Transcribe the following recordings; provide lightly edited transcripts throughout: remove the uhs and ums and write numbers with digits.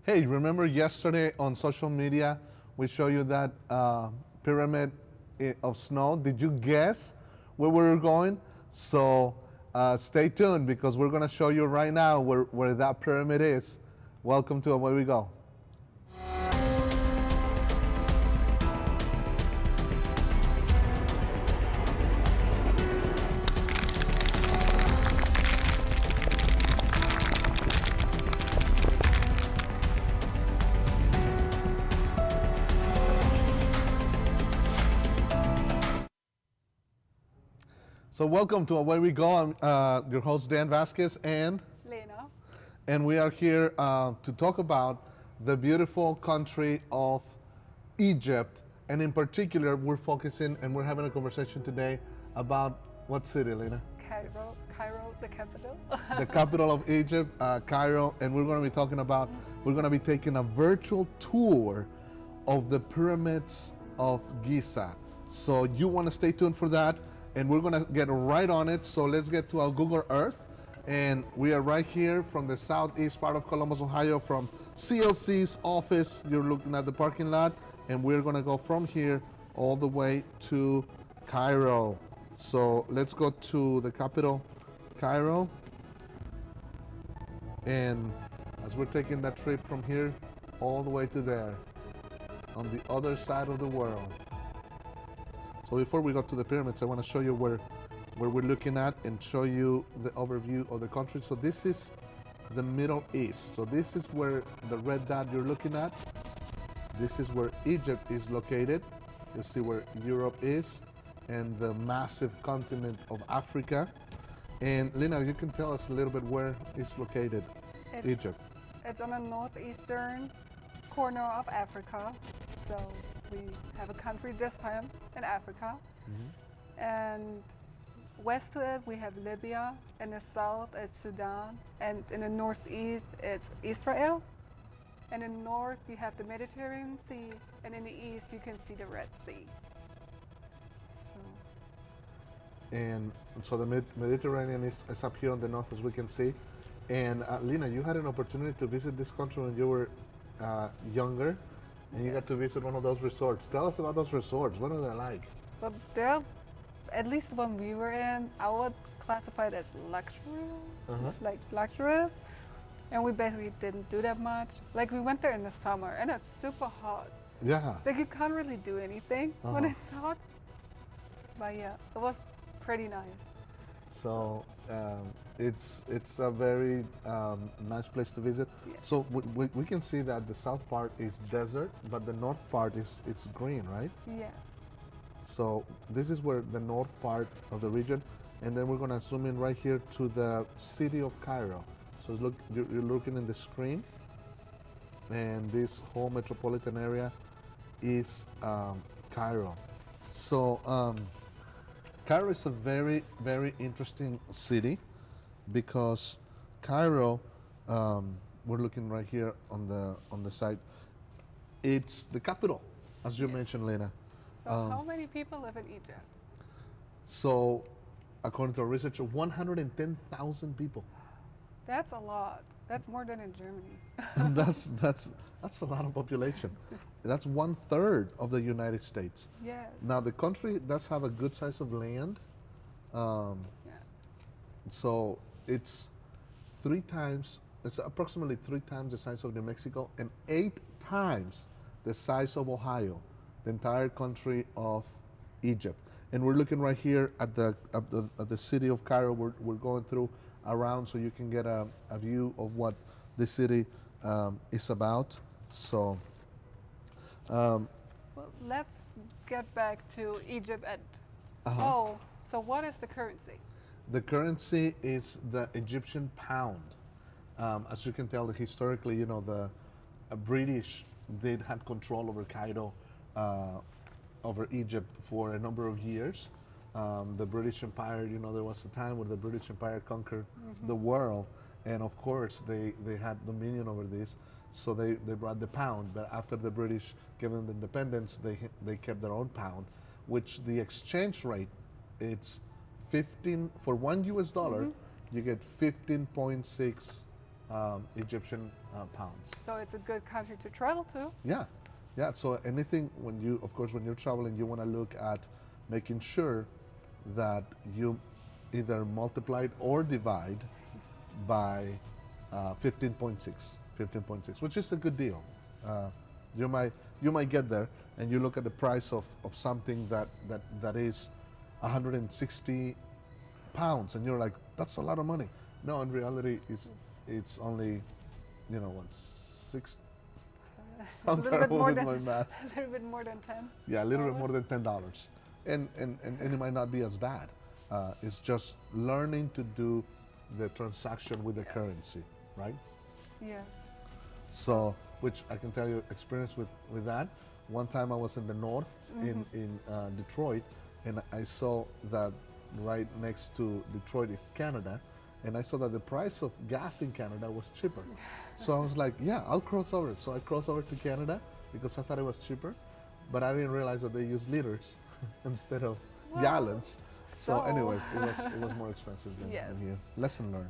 Hey, remember yesterday on social media we showed you that pyramid of snow? Did you guess where we were going? So stay tuned because we're going to show you right now where that pyramid is. Welcome to Away We Go. So welcome to Away We Go. I'm your host Dan Vasquez, Lena. and we are here to talk about the beautiful country of Egypt, and in particular, we're focusing and we're having a conversation today about what city, Lena? Cairo, the capital. The capital of Egypt, Cairo, and we're going to be talking about. We're going to be taking a virtual tour of the pyramids of Giza. So you want to stay tuned for that, and we're going to get right on it. So let's get to our Google Earth. And we are right here from the southeast part of Columbus, Ohio, from CLC's office. You're looking at the parking lot, and we're going to go from here all the way to Cairo. So let's go to the capital, Cairo. And as we're taking that trip from here all the way to there, on the other side of the world. So before we go to the pyramids, I want to show you where we're looking at and show you the overview of the country. So this is the Middle East. So this is where the red dot you're looking at. This is where Egypt is located. You see where Europe is and the massive continent of Africa. And Lena, you can tell us a little bit where it's located, Egypt. It's on the northeastern corner of Africa. So we have a country this time in Africa. And west to it we have Libya, in the south it's Sudan, and in the northeast it's Israel. And in the north you have the Mediterranean Sea, and in the east you can see the Red Sea. And so the Mediterranean is up here on the north, as we can see. And Lena, you had an opportunity to visit this country when you were younger, and you got to visit one of those resorts. Tell us about those resorts. What are they like? But they're, at least the one we were in, I would classify it as luxury, like luxurious. And we basically didn't do that much. Like we went there in the summer, and it's super hot. Yeah. Like you can't really do anything when it's hot. But yeah, it was pretty nice. So it's a very nice place to visit. Yeah. So we can see that the south part is desert, but the north part it's green, right? Yeah. So this is where the north part of the region, and then we're gonna zoom in right here to the city of Cairo. So look, you're looking in the screen, and this whole metropolitan area is Cairo. So Cairo is a very, very interesting city because Cairo, we're looking right here on the site. It's the capital, as you mentioned, Lena. So how many people live in Egypt? So, according to our research, 110,000 people. That's a lot. That's more than in Germany. that's a lot of population. That's 1/3 of the United States. Yes. Now the country does have a good size of land. Yeah. So it's it's approximately 3 times the size of New Mexico and 8 times the size of Ohio, the entire country of Egypt. And we're looking right here at the city of Cairo. We're going through around so you can get a view of what the city is about. So Well, let's get back to Egypt and so what is the currency? the currency is the Egyptian pound. As you can tell, historically, the British did had control over Cairo, over Egypt for a number of years. The British Empire, there was a time where the British Empire conquered the world, and of course they had dominion over this, so they brought the pound. But after the British gave them the independence, they kept their own pound, which the exchange rate, it's 15 for $1 you get 15.6 Egyptian pounds. So it's a good country to travel to. Yeah, yeah. So anything when you, of course, when you're traveling, you want to look at making sure that you either multiply or divide by 15.6, 15.6, which is a good deal. Uh, you might get there, and you look at the price of something that is 160 pounds, and you're like, that's a lot of money. No, in reality, it's only, what, six? A I'm little bit terrible more with than my math. a little bit more than 10. Yeah, a little bit more than $10, and it might not be as bad. It's just learning to do the transaction with the currency, right? Yeah. So, which I can tell you experience with that. One time I was in the north in Detroit, and I saw that right next to Detroit is Canada, and I saw that the price of gas in Canada was cheaper. So I was like, yeah, I'll cross over. So I crossed over to Canada because I thought it was cheaper, but I didn't realize that they use liters instead of gallons. So anyways, it was more expensive than here. Lesson learned.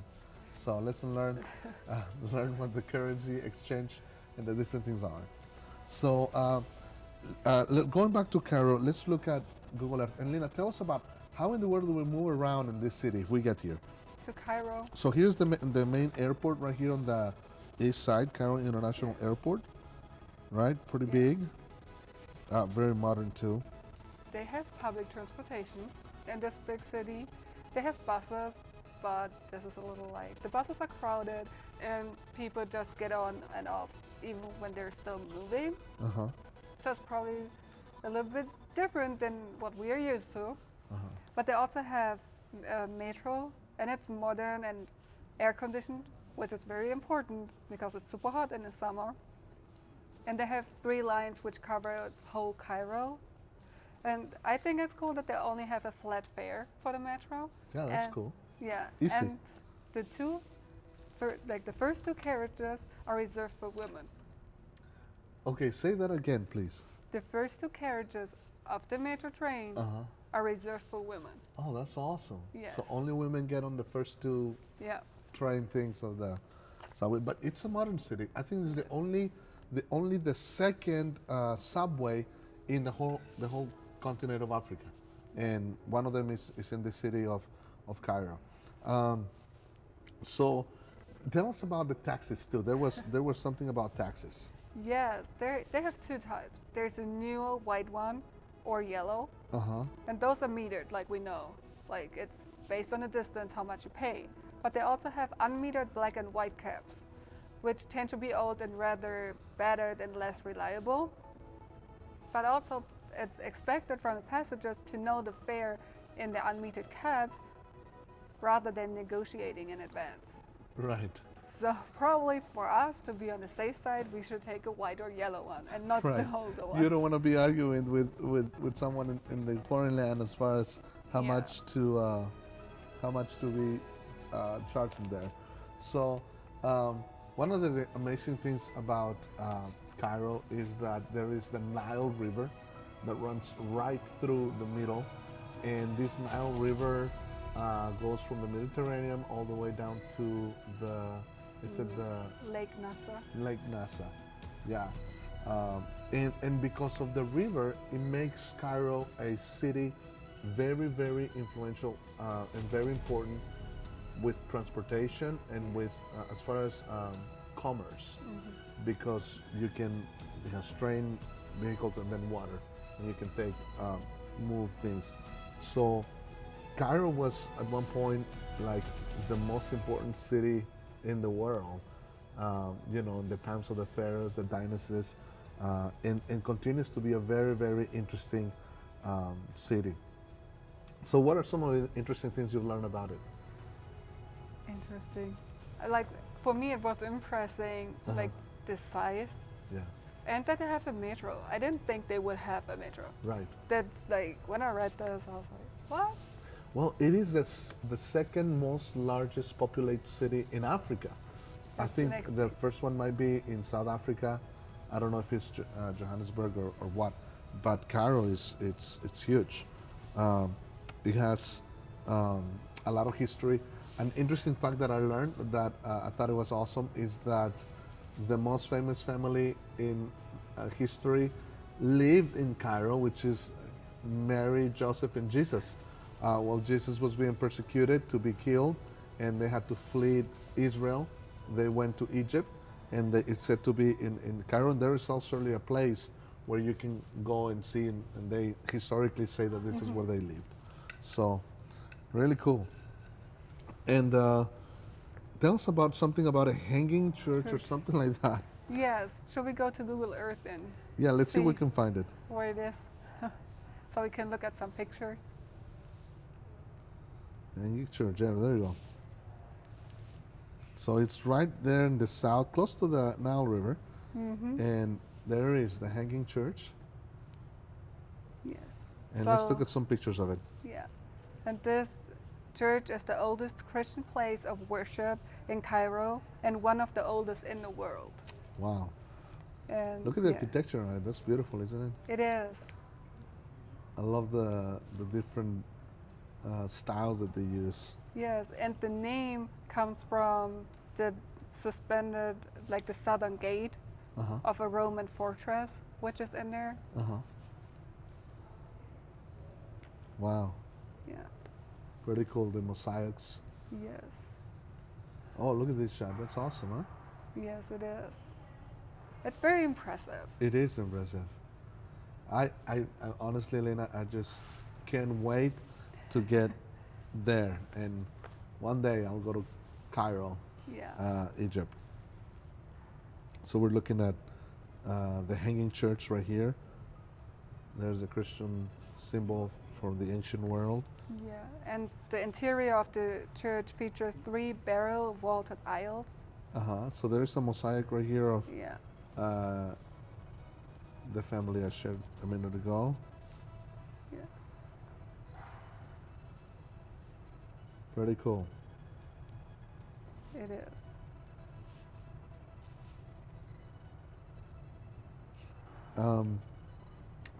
So lesson learned, learn what the currency exchange and the different things are. So going back to Cairo, let's look at Google Earth. And Lena, tell us about how in the world do we move around in this city if we get here? To Cairo. So here's the main airport right here on the east side, Cairo International Airport, right? Pretty big, very modern too. They have public transportation in this big city. They have buses, but this is a little like the buses are crowded and people just get on and off even when they're still moving. So it's probably a little bit different than what we are used to. But they also have metro, and it's modern and air conditioned, which is very important because it's super hot in the summer. And they have 3 lines which cover whole Cairo. And I think it's cool that they only have a flat fare for the metro. Yeah, that's cool. Yeah, Easy. and the first 2 carriages are reserved for women. Okay, say that again, please. The first 2 carriages of the metro train are reserved for women. Oh, that's awesome. Yeah. So only women get on the first 2 train things of the subway. But it's a modern city. I think it's the second subway in the whole continent of Africa, and one of them is in the city of Cairo. So tell us about the taxes too. There was something about taxes. Yes, they have 2 types. There's a new white one or yellow, and those are metered, like we know. Like it's based on the distance how much you pay. But they also have unmetered black and white cabs, which tend to be old and rather battered and less reliable. But also it's expected from the passengers to know the fare in the unmetered cabs rather than negotiating in advance. Right. So probably for us to be on the safe side, we should take a white or yellow one and not the older one. You don't want to be arguing with someone in the foreign land as far as how much to be charging there. So one of the amazing things about Cairo is that there is the Nile River that runs right through the middle, and this Nile River goes from the Mediterranean all the way down to the Lake Nasser. Lake Nasser, yeah. And because of the river, it makes Cairo a city very, very influential and very important with transportation and with as far as commerce, because you have train vehicles and then water, and you can move things. So Cairo was at one point like the most important city in the world, in the times of the pharaohs, the dynasties, and continues to be a very, very interesting city. So what are some of the interesting things you've learned about it? Interesting. Like for me, it was impressing, like the size. Yeah. And that they have a metro. I didn't think they would have a metro. Right. That's like, when I read this, I was like, what? Well, it is the second most largest populated city in Africa. I think the first one might be in South Africa. I don't know if it's Johannesburg or what, but Cairo it's huge. It has a lot of history. An interesting fact that I learned that I thought it was awesome is that the most famous family in history lived in Cairo, which is Mary, Joseph, and Jesus. While Jesus was being persecuted to be killed, and they had to flee Israel, they went to Egypt, and it's said to be in Cairo. And there is also a place where you can go and see, and they historically say that this is where they lived. So, really cool. And tell us about something about a hanging church or something like that. Yes. Should we go to Google Earth and Yeah, let's see if we See. can find it. where it is? So we can look at some pictures. Hanging church, yeah, there you go. So it's right there in the south, close to the Nile River, and there is the hanging church. Yes. And let's look So- at some pictures of it. Yeah. And this church is the oldest Christian place of worship in Cairo and one of the oldest in the world. Wow. And Look at the yeah, architecture on it. That's beautiful, isn't it? it is. I love the different styles that they use. Yes, and the name comes from the suspended, like the southern gate Uh-huh. of a Roman fortress, which is in there. Uh-huh. Wow. Yeah. Pretty cool, the mosaics. Yes. Oh, look at this shot. That's awesome, huh? Yes, it is. It's very impressive. It is impressive. I honestly, Lena, I just can't wait to get there. And one day I'll go to Cairo, Yeah. Egypt. So we're looking at the hanging church right here. There's a Christian symbol from the ancient world. Yeah. And the interior of the church features 3 barrel vaulted aisles. Uh-huh. So there's a mosaic right here of Yeah. the family I shared a minute ago. Yeah. Pretty cool. It is.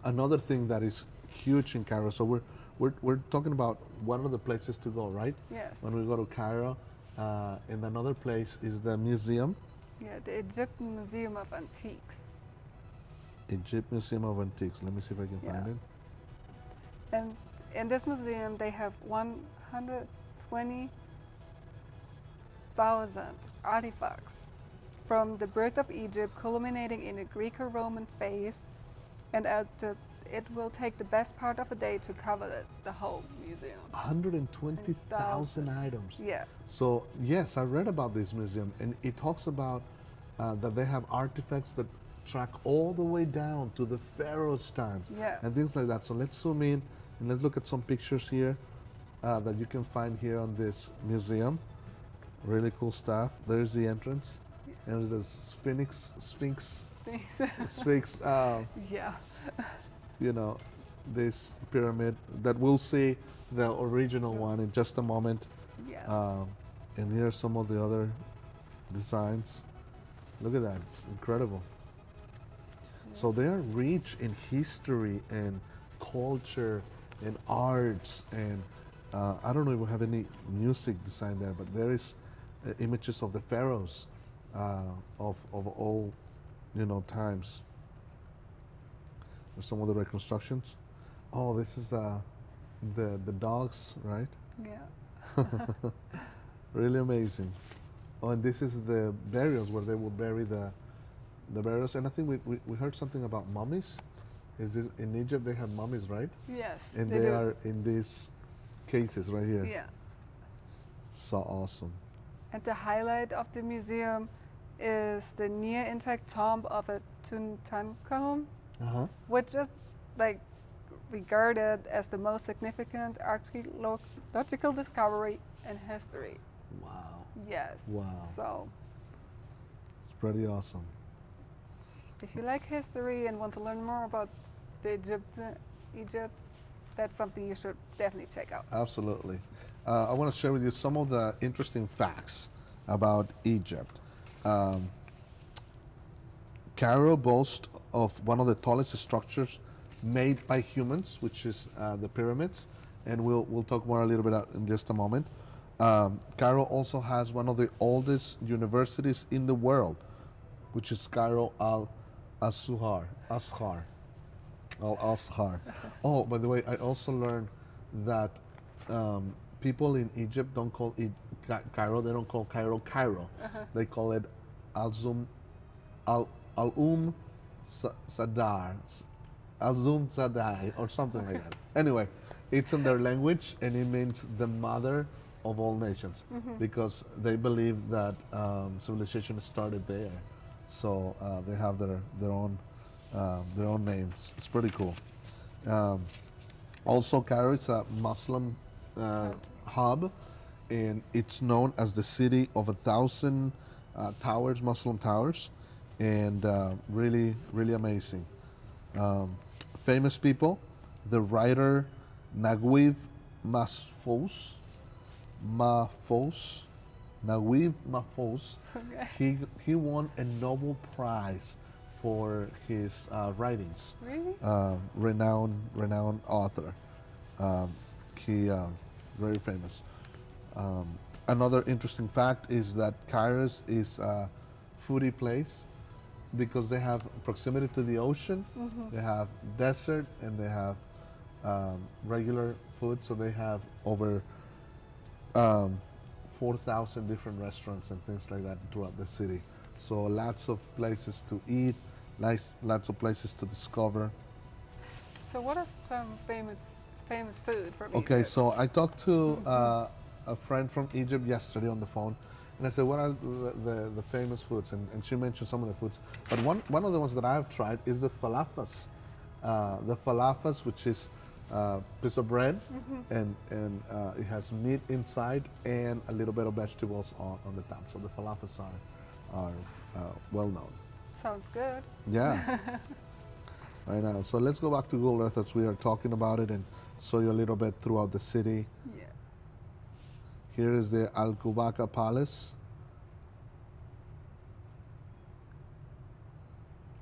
Another thing that is huge in Cairo. So we're talking about one of the places to go, right? Yes. When we go to Cairo, and another place is the museum, Yeah, the Egyptian Museum of Antiques. Egypt Museum of Antiques. Let me see if I can find Yeah. it. And in this museum, they have 120,000 artifacts from the birth of Egypt, culminating in a Greco-Roman phase, and it will take the best part of a day to cover the whole museum. 120,000 items. Yeah, So yes, I read about this museum, and it talks about that they have artifacts that track all the way down to the pharaoh's times Yeah. and things like that. So let's zoom in and let's look at some pictures here that you can find here on this museum. Really cool stuff. There's the entrance, and there's the Sphinx, yeah, you know, this pyramid that we'll see the original one in just a moment. yeah. And here are some of the other designs. Look at that, it's incredible. So they are rich in history and culture and arts, and I don't know if we have any music design there, but there is images of the pharaohs of all, times. There's some of the reconstructions. Oh, this is the dogs, right? Yeah. Really amazing. Oh, and this is the burials where they will bury the burials. And I think we heard something about mummies. Is this in Egypt? They have mummies, right? Yes. And they they do. are in these cases right here. Yeah. So awesome. And the highlight of the museum is the near intact tomb of a Tutankhamun, Uh-huh. which is like regarded as the most significant archaeological discovery in history. Wow. Yes. Wow. So It's pretty awesome. if you like history and want to learn more about the Egypt, that's something you should definitely check out. Absolutely. I want to share with you some of the interesting facts about Egypt. Cairo boasts of one of the tallest structures made by humans, which is the pyramids, and we'll talk more a little bit in just a moment. Cairo also has one of the oldest universities in the world, which is Cairo Al-Azhar. Al-Azhar. Oh, by the way, I also learned that people in Egypt don't call it Cairo. They don't call Cairo Cairo. They call it Al-Zum Al Al-Um Sadar, Al-Zum Sadai, or something like that. Anyway, it's in their language, and it means the mother of all nations, because they believe that civilization started there. So they have their own names. It's pretty cool. Um, Also, Cairo is a Muslim hub, and it's known as the city of 1,000 towers, Muslim towers, and really, really amazing. Um, Famous people, the writer Naguib Mahfouz, Mahfouz, Naguib Mahfouz, Okay. he won a Nobel Prize for his writings. Really? Renowned author. Um, he very famous. Another interesting fact is that Cairo is a foodie place because they have proximity to the ocean. They have desert and they have regular food. So they have over um, 4,000 different restaurants and things like that throughout the city. So lots of places to eat, lots of places to discover. So what are some famous food from Okay, Egypt? so I talked to a friend from Egypt yesterday on the phone, and I said, "What are the famous foods?" And she mentioned some of the foods, but one of the ones that I have tried is the falafels. The falafels, which is piece of bread, and it has meat inside and a little bit of vegetables on the top. So the falafels are well known. Sounds good. Yeah. Right now. So let's go back to Google Earth as we are talking about it and show you a little bit throughout the city. Yeah. Here is the Al Kubaka Palace.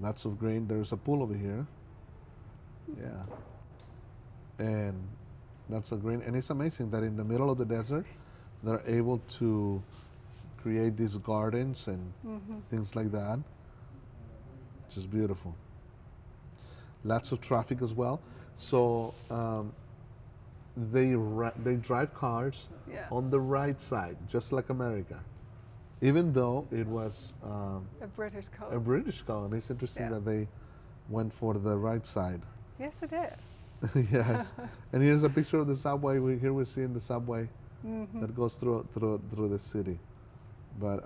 Lots of green. There's a pool over here. Yeah. And that's a green. And it's amazing that in the middle of the desert, they're able to create these gardens and things like that. Just beautiful. Lots of traffic as well. So they drive cars Yeah. on the right side, just like America, even though it was A British a color. British colony. It's interesting Yeah. that they went for the right side. Yes, it is. Yes. And here's a picture of the subway. Here we're seeing the subway that goes through the city. But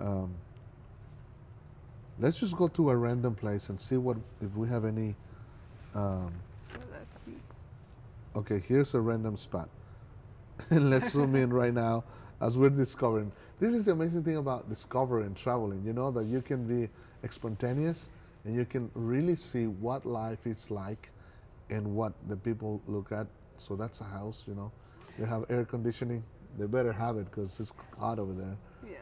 let's just go to a random place and see if we have any. So let's see. Okay, here's a random spot. And let's zoom in right now as we're discovering. This is the amazing thing about discovering and traveling, that you can be spontaneous and you can really see what life is like and what the people look at. So that's a house, They have air conditioning. They better have it because it's hot over there. Yes.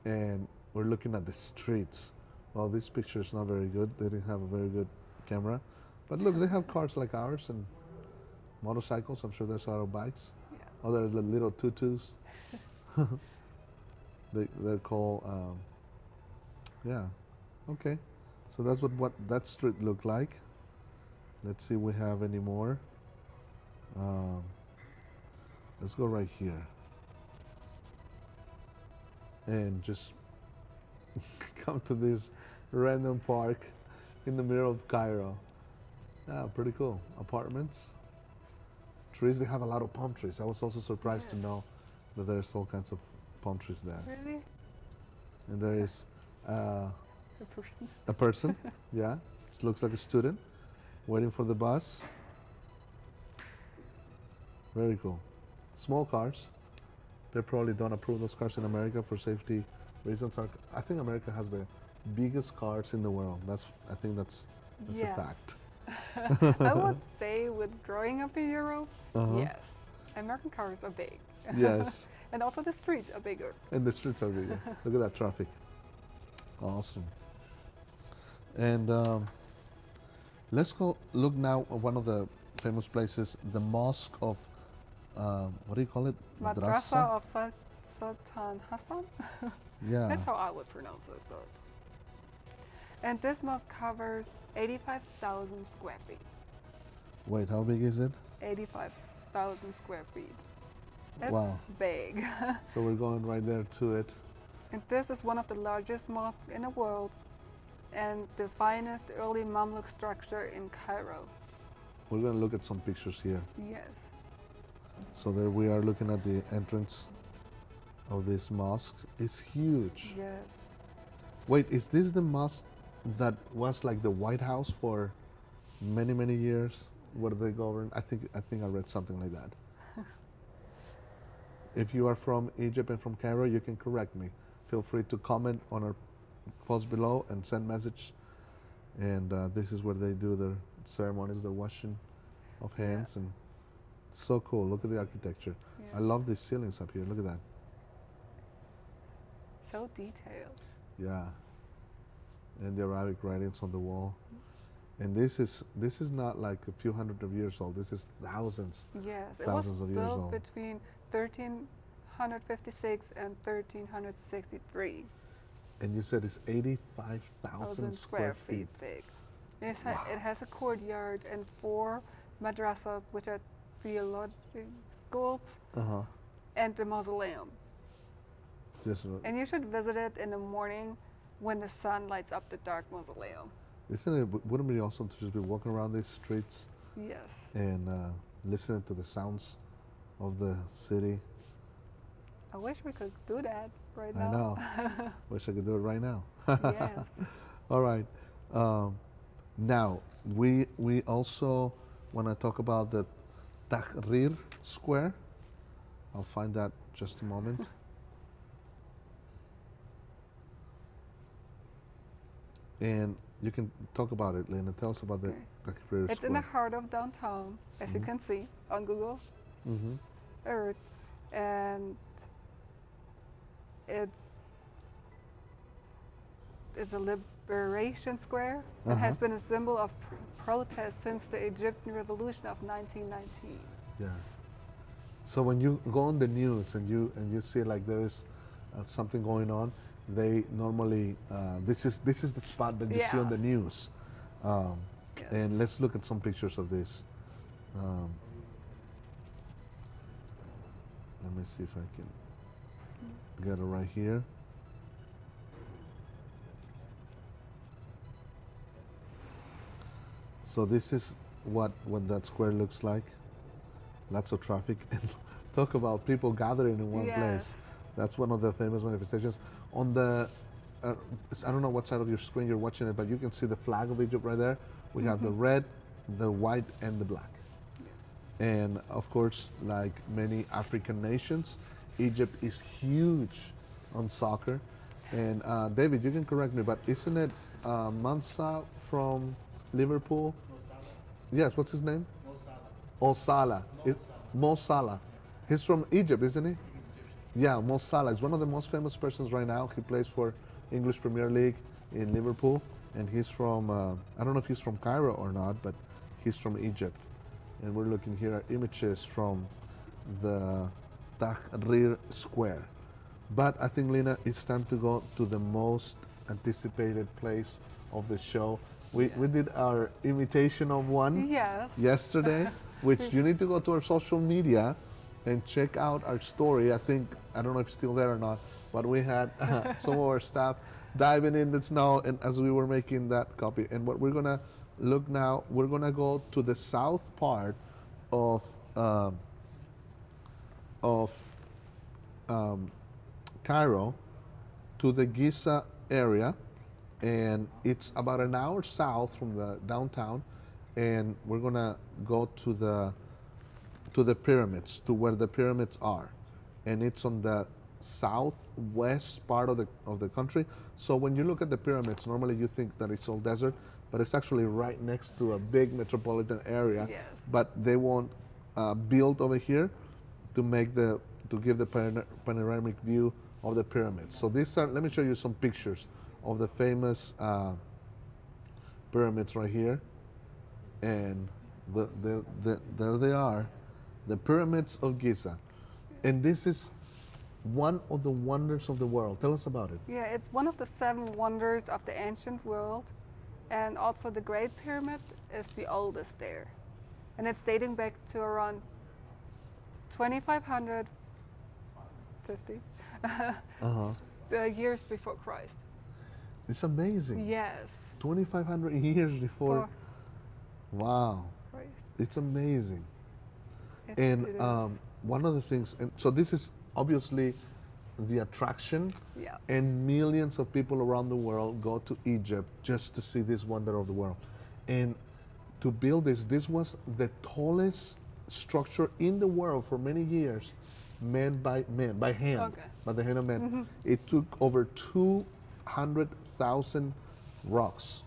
And we're looking at the streets. Well, this picture is not very good. They didn't have a very good camera. But look, they have cars like ours and motorcycles. I'm sure there's auto bikes. Yeah. Oh, there's the little tutus. They're called, yeah. Okay. So that's what that street looked like. Let's see if we have any more. Let's go right here. And just come to this random park in the middle of Cairo. Yeah, pretty cool. Apartments, trees. They have a lot of palm trees. I was also surprised to Yes. know that there's all kinds of palm trees there. Really? And there is A person. a person, yeah, looks like a student, waiting for the bus. Very cool. Small cars. They probably don't approve those cars in America for safety reasons. I think America has the biggest cars in the world. I think that's Yes. a fact. I would say with growing up in Europe, Uh-huh. yes. American cars are big. Yes. And also the streets are bigger. And the streets are bigger. Look at that traffic. Awesome. And let's go look now at one of the famous places, the Mosque of, what do you call it? Madrasa of Sultan Hassan. Yeah. That's how I would pronounce it. But. And this mosque covers 85,000 square feet. Wait, how big is it? 85,000 square feet. That's Wow. big. So we're going right there to it. And this is one of the largest mosques in the world and the finest early Mamluk structure in Cairo. We're going to look at some pictures here. Yes. So there we are looking at the entrance of this mosque. It's huge. Yes. Wait, is this the mosque that was like the White House for many, many years where they governed? I think I read something like that. If you are from Egypt and from Cairo, you can correct me. Feel free to comment on our post below and send message. And this is where they do their ceremonies, the washing of hands, and it's so cool. Look at the architecture. Yeah. I love these ceilings up here. Look at that. So detailed. Yeah. And the Arabic writings on the wall. And this is not like a few hundred of years old. This is thousands. Yes, it Thousands was of years built old. between 1356 and 1363. And you said it's 85,000 square feet. big. And it has a courtyard and 4 madrasas, which are theological schools, Uh-huh. and the mausoleum. Just, And you should visit it in the morning when the sun lights up the dark mausoleum. isn't it, wouldn't it be awesome to just be walking around these streets Yes. and listening to the sounds of the city? I wish we could do that right I now. know. Wish I could do it right now. Yes. All right. Now, we also want to talk about the Tahrir Square. I'll find that just a moment. And you can talk about it, Lena. Tell us about the Okay. Tahrir It's Square. in the heart of downtown, as you can see on Google Mm-hmm. Earth, and it's a liberation square. It has been a symbol of protest since the Egyptian Revolution of 1919. Yeah. So when you go on the news and you see like there is something going on, they normally this is the spot that you see on Yeah. the news. Yes. And let's look at some pictures of this. Let me see if I can get it right here. So this is what that square looks like. Lots of traffic and talk about people gathering in one Yes. place. That's one of the famous manifestations. On the, I don't know what side of your screen you're watching it, but you can see the flag of Egypt right there. We have the red, the white, and the black. And of course, like many African nations, Egypt is huge on soccer. And David, you can correct me, but isn't it Mansa from Liverpool? Yes, what's his name? Mo Salah. Mo Salah. He's from Egypt, isn't he? Yeah, Mo Salah is one of the most famous persons right now. He plays for English Premier League in Liverpool, and he's from, I don't know if he's from Cairo or not, but he's from Egypt. And we're looking here at images from the Tahrir Square. But I think, Lena, it's time to go to the most anticipated place of the show. We did our imitation of one Yes. yesterday, which you need to go to our social media and check out our story. I don't know if it's still there or not, but we had some of our staff diving in the snow and as we were making that copy. And what we're gonna look now, we're gonna go to the south part of Cairo, to the Giza area, and it's about an hour south from the downtown, and we're gonna go to the pyramids, to where the pyramids are, and it's on the southwest part of the country. So when you look at the pyramids, normally you think that it's all desert, but it's actually right next to a big metropolitan area. Yes. But they won't build over here to give the panoramic view of the pyramids. So these are, let me show you some pictures of the famous pyramids right here, and there they are, the pyramids of Giza. And this is One of the wonders of the world. Tell us about it. Yeah, it's one of the seven wonders of the ancient world, and also the Great Pyramid is the oldest there, and it's dating back to around 2550 Uh-huh. years before Christ. It's amazing. Yes, 2,500 years before. for Wow. Christ. It's amazing. It And is. one of the things, and so this is obviously the attraction, Yeah. and millions of people around the world go to Egypt just to see this wonder of the world. And to build this was the tallest structure in the world for many years, made by hand, Okay. by the hand of man. It took over 200,000 rocks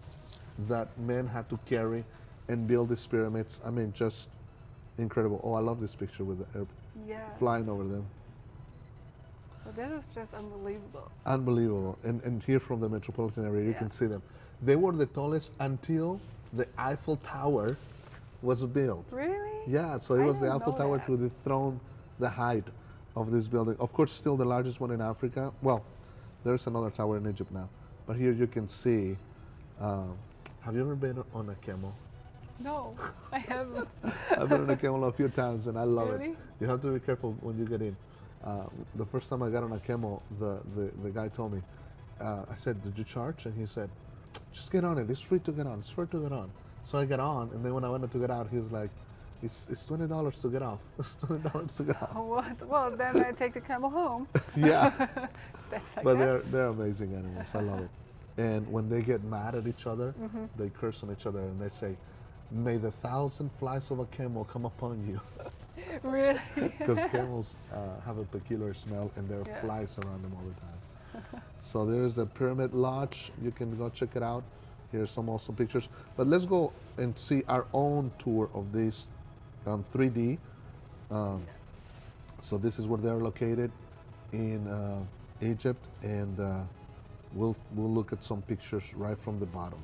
that men had to carry and build these pyramids. I mean, just incredible. Oh, I love this picture with the air Yeah. flying over them. But this is just unbelievable. Unbelievable. And here from the metropolitan area, you Yeah. can see them. They were the tallest until the Eiffel Tower was built. Really? Yeah, so it I was the didn't Eiffel know Tower that. to dethrone the height of this building. Of course, still the largest one in Africa. Well, there's another tower in Egypt now. But here you can see, have you ever been on a camel? No, I haven't. I've been on a camel a few times and I love it. Really? You have to be careful when you get in. The first time I got on a camel, the guy told me, I said, did you charge? And he said, just get on it. It's free to get on. It's free to get on. So I got on, and then when I wanted to get out, he was like, it's $20 to get off. It's $20 to get off. What? Well, then I take the camel home. Yeah, That's like but that. they're amazing animals. I love it. And when they get mad at each other, they curse on each other and they say, may the 1,000 flies of a camel come upon you. Really? Because camels have a peculiar smell and there are Yeah. flies around them all the time. So there's the Pyramid Lodge. You can go check it out. Here's some awesome pictures. But let's go and see our own tour of this 3D. So this is where they're located in Egypt, and we'll look at some pictures right from the bottom.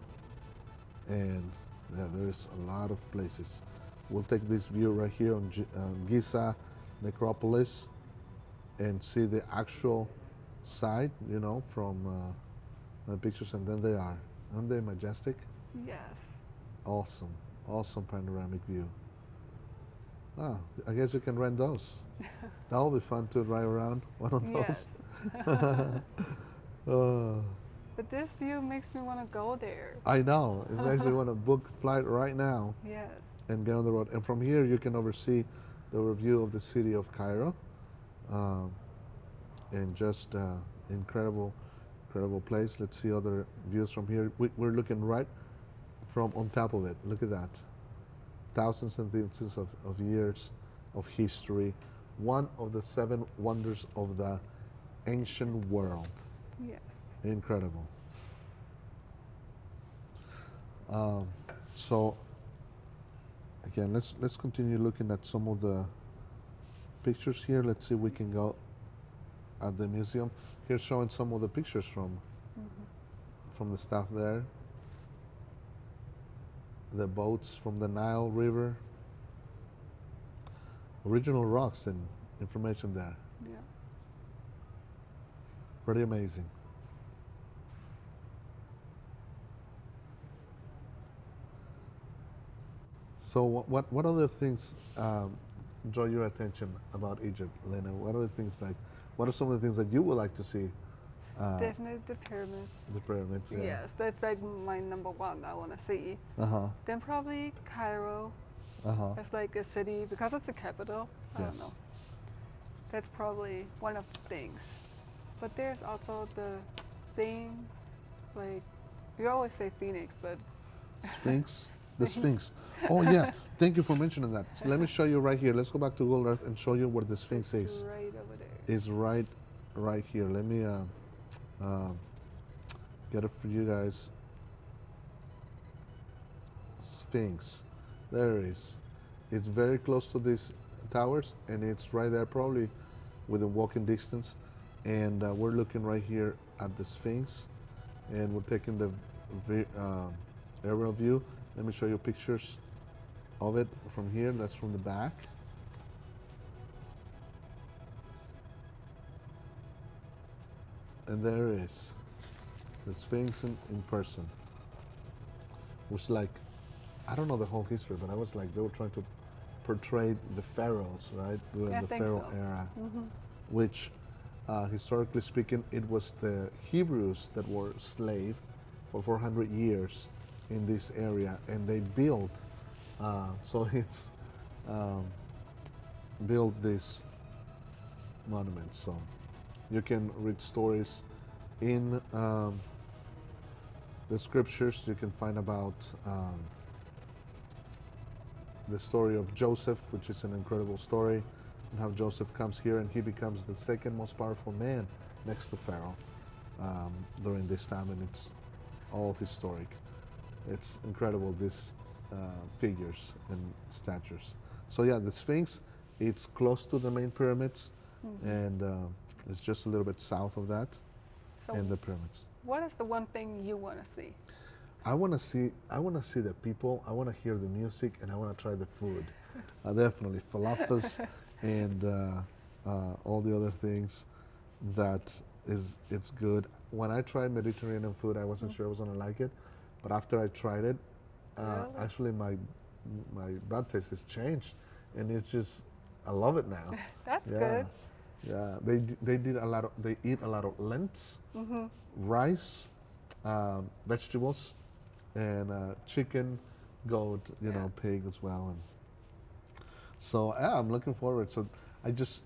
And yeah, there's a lot of places. We'll take this view right here on Giza Necropolis and see the actual site, you know, from the pictures, and then they are. Aren't they majestic? Yes. Awesome, awesome panoramic view. Ah, I guess you can rent those. That'll be fun to ride around one of Yes. those. But this view makes me want to go there. I know. It makes me want to book flight right now Yes. and get on the road. And from here, you can oversee the review of the city of Cairo, and just incredible, incredible place. Let's see other views from here. We're looking right from on top of it. Look at that. Thousands and thousands of years of history. One of the seven wonders of the ancient world. Yes. Incredible. So again, let's continue looking at some of the pictures here. Let's see if we can go at the museum. Here's showing some of the pictures from the staff there. The boats from the Nile River. Original rocks and information there. Yeah. Pretty amazing. So what other things draw your attention about Egypt, Lena? What are the things like? What are some of the things that you would like to see? Definitely the pyramids. The pyramids. Yeah. Yes, that's like my number one I want to see. Uh huh. Then probably Cairo. Uh huh. It's like a city because it's the capital. I Yes. don't know. That's probably one of the things. But there's also the things like you always say Phoenix, but Sphinx. The Sphinx. Oh yeah. Thank you for mentioning that. So let me show you right here. Let's go back to Google Earth and show you where the Sphinx it's is. right over there. Is right here. Let me get it for you guys. Sphinx. There it is. It's very close to these towers, and it's right there, probably within walking distance. And we're looking right here at the Sphinx, and we're taking the aerial view. Let me show you pictures of it from here. That's from the back. And there it is, the Sphinx in person. It was like, I don't know the whole history, but I was like, they were trying to portray the pharaohs, right? During I the think pharaoh so. era, which, historically speaking, it was the Hebrews that were slave for 400 years in this area, and they built, so it's built this monument. So you can read stories in the scriptures. You can find about the story of Joseph, which is an incredible story, and how Joseph comes here and he becomes the second most powerful man next to Pharaoh during this time, and it's all historic. It's incredible, these figures and statues. So yeah, the Sphinx, it's close to the main pyramids, and it's just a little bit south of that, So and the pyramids. what is the one thing you want to see? I want to see the people. I want to hear the music, and I want to try the food. Definitely falafels and all the other things that it's good. When I tried Mediterranean food, I wasn't sure I was gonna like it, but after I tried it, Really? actually my bad taste has changed, and it's just I love it now. That's Yeah, good. yeah. They eat a lot of lentils, rice, vegetables, and chicken, goat, pig as well. And so yeah, I'm looking forward. So I just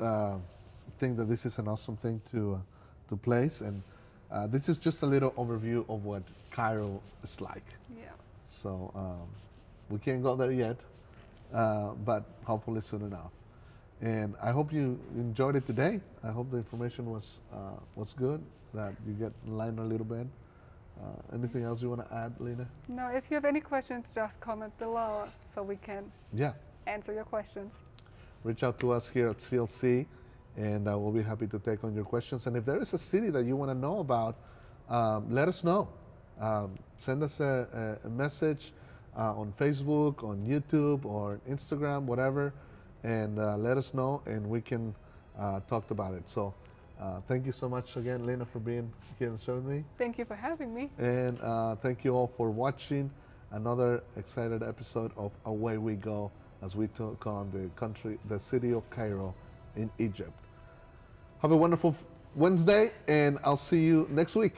think that this is an awesome thing to place, and this is just a little overview of what Cairo is like. Yeah. So we can't go there yet, but hopefully soon enough. And I hope you enjoyed it today. I hope the information was good, that you get enlightened a little bit. Anything else you want to add, Lena? No, if you have any questions, just comment below so we can Yeah, answer your questions. reach out to us here at CLC, and we'll be happy to take on your questions. And if there is a city that you want to know about, let us know. Send us a message on Facebook, on YouTube, or Instagram, whatever, and let us know, and we can talk about it. So thank you so much again, Lena, for being here and showing me. Thank you for having me. And thank you all for watching another excited episode of Away We Go, as we took on the city of Cairo in Egypt. Have a wonderful Wednesday, and I'll see you next week.